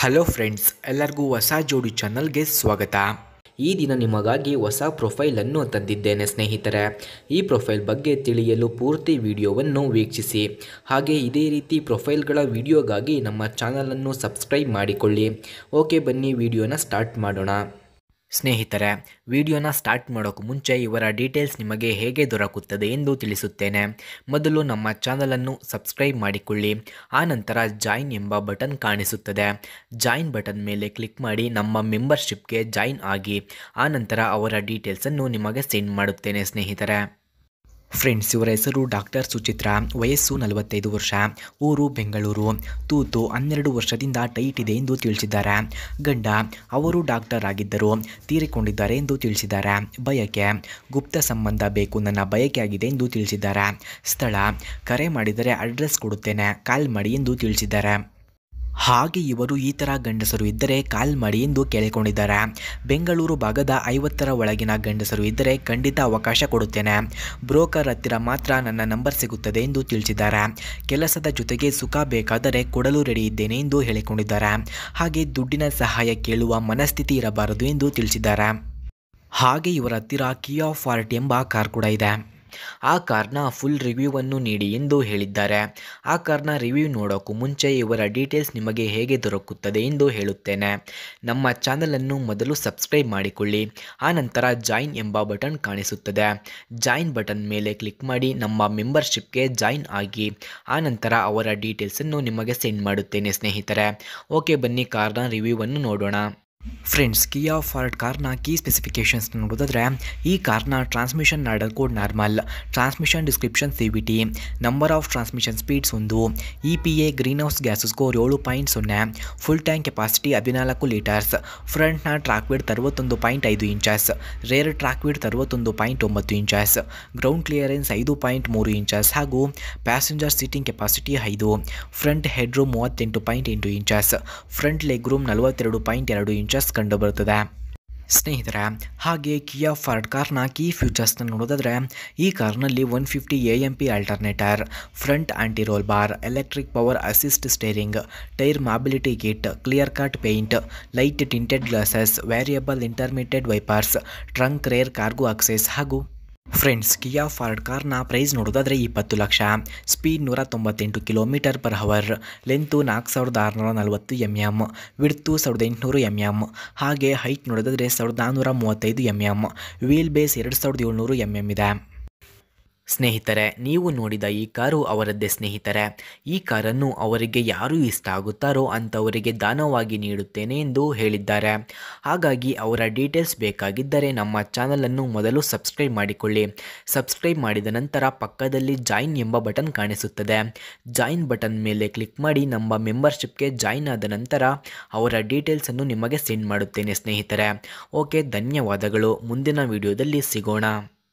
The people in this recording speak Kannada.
ಹಲೋ ಫ್ರೆಂಡ್ಸ್, ಎಲ್ಲರಿಗೂ ಹೊಸ ಜೋಡಿ ಚಾನಲ್ಗೆ ಸ್ವಾಗತ. ಈ ದಿನ ನಿಮಗಾಗಿ ಹೊಸ ಪ್ರೊಫೈಲನ್ನು ತಂದಿದ್ದೇನೆ ಸ್ನೇಹಿತರೆ. ಈ ಪ್ರೊಫೈಲ್ ಬಗ್ಗೆ ತಿಳಿಯಲು ಪೂರ್ತಿ ವಿಡಿಯೋವನ್ನು ವೀಕ್ಷಿಸಿ. ಹಾಗೆ ಇದೇ ರೀತಿ ಪ್ರೊಫೈಲ್ಗಳ ವಿಡಿಯೋಗಾಗಿ ನಮ್ಮ ಚಾನಲನ್ನು ಸಬ್ಸ್ಕ್ರೈಬ್ ಮಾಡಿಕೊಳ್ಳಿ. ಓಕೆ, ಬನ್ನಿ ವಿಡಿಯೋನ ಸ್ಟಾರ್ಟ್ ಮಾಡೋಣ. ಸ್ನೇಹಿತರೆ, ವಿಡಿಯೋನ ಸ್ಟಾರ್ಟ್ ಮಾಡೋಕ್ಕೂ ಮುಂಚೆ ಇವರ ಡೀಟೇಲ್ಸ್ ನಿಮಗೆ ಹೇಗೆ ದೊರಕುತ್ತದೆ ಎಂದು ತಿಳಿಸುತ್ತೇನೆ. ಮೊದಲು ನಮ್ಮ ಚಾನಲನ್ನು ಸಬ್ಸ್ಕ್ರೈಬ್ ಮಾಡಿಕೊಳ್ಳಿ. ಆನಂತರ ಜಾಯಿನ್ ಎಂಬ ಬಟನ್ ಕಾಣಿಸುತ್ತದೆ. ಜಾಯಿನ್ ಬಟನ್ ಮೇಲೆ ಕ್ಲಿಕ್ ಮಾಡಿ ನಮ್ಮ ಮೆಂಬರ್ಶಿಪ್ಗೆ ಜಾಯಿನ್ ಆಗಿ. ಆನಂತರ ಅವರ ಡೀಟೇಲ್ಸನ್ನು ನಿಮಗೆ ಸೆಂಡ್ ಮಾಡುತ್ತೇನೆ ಸ್ನೇಹಿತರೆ. ಫ್ರೆಂಡ್ಸ್, ಇವರ ಹೆಸರು ಡಾಕ್ಟರ್ ಸುಚಿತ್ರಾ. ವಯಸ್ಸು 45 ವರ್ಷ. ಊರು ಬೆಂಗಳೂರು. ತೂತು 12 ವರ್ಷದಿಂದ ಟೈಟ್ ಇದೆ ಎಂದು ತಿಳಿಸಿದ್ದಾರೆ. ಗಂಡ ಅವರು ಡಾಕ್ಟರ್ ಆಗಿದ್ದರು, ತೀರಿಕೊಂಡಿದ್ದಾರೆ ಎಂದು ತಿಳಿಸಿದ್ದಾರೆ. ಬಯಕೆ ಗುಪ್ತ ಸಂಬಂಧ ಬೇಕು, ನನ್ನ ಬಯಕೆ ಆಗಿದೆ ಎಂದು ತಿಳಿಸಿದ್ದಾರೆ. ಸ್ಥಳ ಕರೆ ಮಾಡಿದರೆ ಅಡ್ರೆಸ್ ಕೊಡುತ್ತೇನೆ, ಕಾಲ್ ಮಾಡಿ ಎಂದು ತಿಳಿಸಿದ್ದಾರೆ. ಹಾಗೆ ಇವರು ಈ ಥರ ಗಂಡಸರು ಇದ್ದರೆ ಕಾಲ್ ಮಾಡಿ ಎಂದು ಕೇಳಿಕೊಂಡಿದ್ದಾರೆ. ಬೆಂಗಳೂರು ಭಾಗದ 50ರ ಒಳಗಿನ ಗಂಡಸರು ಇದ್ದರೆ ಖಂಡಿತ ಅವಕಾಶ ಕೊಡುತ್ತೇನೆ. ಬ್ರೋಕರ್ ಹತ್ತಿರ ಮಾತ್ರ ನನ್ನ ನಂಬರ್ ಸಿಗುತ್ತದೆ ಎಂದು ತಿಳಿಸಿದ್ದಾರೆ. ಕೆಲಸದ ಜೊತೆಗೆ ಸುಖ ಬೇಕಾದರೆ ಕೊಡಲು ರೆಡಿ ಇದ್ದೇನೆ ಎಂದು ಹೇಳಿಕೊಂಡಿದ್ದಾರೆ. ಹಾಗೆ ದುಡ್ಡಿನ ಸಹಾಯ ಕೇಳುವ ಮನಸ್ಥಿತಿ ಇರಬಾರದು ಎಂದು ತಿಳಿಸಿದ್ದಾರೆ. ಹಾಗೆ ಇವರ ಹತ್ತಿರ ಕಿಯಾ ಫಾರ್ಟ್ ಎಂಬ ಕಾರ್ ಕೂಡ ಇದೆ. ಆ ಕಾರ್ನ ಫುಲ್ ರಿವ್ಯೂವನ್ನು ನೀಡಿ ಎಂದು ಹೇಳಿದ್ದಾರೆ. ಆ ಕಾರ್ನ ರಿವ್ಯೂ ನೋಡೋಕ್ಕೂ ಮುಂಚೆ ಇವರ ಡೀಟೇಲ್ಸ್ ನಿಮಗೆ ಹೇಗೆ ದೊರಕುತ್ತದೆ ಎಂದು ಹೇಳುತ್ತೇನೆ. ನಮ್ಮ ಚಾನಲನ್ನು ಮೊದಲು ಸಬ್ಸ್ಕ್ರೈಬ್ ಮಾಡಿಕೊಳ್ಳಿ. ಆನಂತರ ಜಾಯಿನ್ ಎಂಬ ಬಟನ್ ಕಾಣಿಸುತ್ತದೆ. ಜಾಯಿನ್ ಬಟನ್ ಮೇಲೆ ಕ್ಲಿಕ್ ಮಾಡಿ ನಮ್ಮ ಮೆಂಬರ್ಶಿಪ್ಗೆ ಜಾಯಿನ್ ಆಗಿ. ಆನಂತರ ಅವರ ಡೀಟೇಲ್ಸನ್ನು ನಿಮಗೆ ಸೆಂಡ್ ಮಾಡುತ್ತೇನೆ ಸ್ನೇಹಿತರೆ. ಓಕೆ, ಬನ್ನಿ ಕಾರ್ನ ರಿವ್ಯೂವನ್ನು ನೋಡೋಣ. ಫ್ರೆಂಡ್ಸ್, ಕಿಯಾ ಫಾರ್ಟ್ ಕಾರ್ನ ಕೀ ಸ್ಪೆಸಿಫಿಕೇಷನ್ಸ್ ನೋಡೋದಾದರೆ, ಈ ಕಾರ್ನ transmission order code normal, transmission description CVT, number of transmission speeds 1, EPA greenhouse gas score 7.0, full tank capacity 14 litres, ಫ್ರಂಟ್ನ track width 61.5 inches, rear track width 61.9 inches, ground clearance 5.3 inches ಹಾಗೂ passenger seating capacity 5, front headroom 38.8 inches, front legroom 42.2 inches ಕಂಡುಬರುತ್ತದೆ. ಸ್ನೇಹಿತರೆ, ಹಾಗೆ ಕಿಯಾ ಫಾರ್ಟ್ ಕಾರ್ನ ಕೀ ಫ್ಯೂಚರ್ಸ್ನ ನೋಡೋದಾದರೆ, ಈ ಕಾರ್ನಲ್ಲಿ 150 AMP alternator, front anti roll bar, electric power assist steering, tyre mobility kit, clear cut paint, light tinted glasses, variable intermittent wipers, trunk rear cargo access ಹಾಗೂ ಫ್ರೆಂಡ್ಸ್, ಕಿಯಾ ಫಾರ್ಟ್ ಕಾರ್ನ ಪ್ರೈಸ್ ನೋಡೋದಾದರೆ 20 lakh. Speed 198 km/h, length 4640 mm, width 1800 mm, ಹಾಗೆ ಹೈಟ್ ನೋಡೋದಾದರೆ 1435 mm, ವೀಲ್ ಬೇಸ್ 2700 mm ಇದೆ. ಸ್ನೇಹಿತರೆ, ನೀವು ನೋಡಿದ ಈ ಕಾರು ಅವರದ್ದೇ ಸ್ನೇಹಿತರೆ. ಈ ಕಾರನ್ನು ಅವರಿಗೆ ಯಾರು ಇಷ್ಟ ಆಗುತ್ತಾರೋ ಅಂಥವರಿಗೆ ದಾನವಾಗಿ ನೀಡುತ್ತೇನೆ ಎಂದು ಹೇಳಿದ್ದಾರೆ. ಹಾಗಾಗಿ ಅವರ ಡೀಟೇಲ್ಸ್ ಬೇಕಾಗಿದ್ದರೆ ನಮ್ಮ ಚಾನಲನ್ನು ಮೊದಲು ಸಬ್ಸ್ಕ್ರೈಬ್ ಮಾಡಿಕೊಳ್ಳಿ. ಸಬ್ಸ್ಕ್ರೈಬ್ ಮಾಡಿದ ನಂತರ ಪಕ್ಕದಲ್ಲಿ ಜಾಯಿನ್ ಎಂಬ ಬಟನ್ ಕಾಣಿಸುತ್ತದೆ. ಜಾಯಿನ್ ಬಟನ್ ಮೇಲೆ ಕ್ಲಿಕ್ ಮಾಡಿ ನಮ್ಮ ಮೆಂಬರ್ಶಿಪ್ಗೆ ಜಾಯಿನ್ ಆದ ನಂತರ ಅವರ ಡೀಟೇಲ್ಸನ್ನು ನಿಮಗೆ ಸೆಂಡ್ ಮಾಡುತ್ತೇನೆ ಸ್ನೇಹಿತರೆ. ಓಕೆ, ಧನ್ಯವಾದಗಳು. ಮುಂದಿನ ವಿಡಿಯೋದಲ್ಲಿ ಸಿಗೋಣ.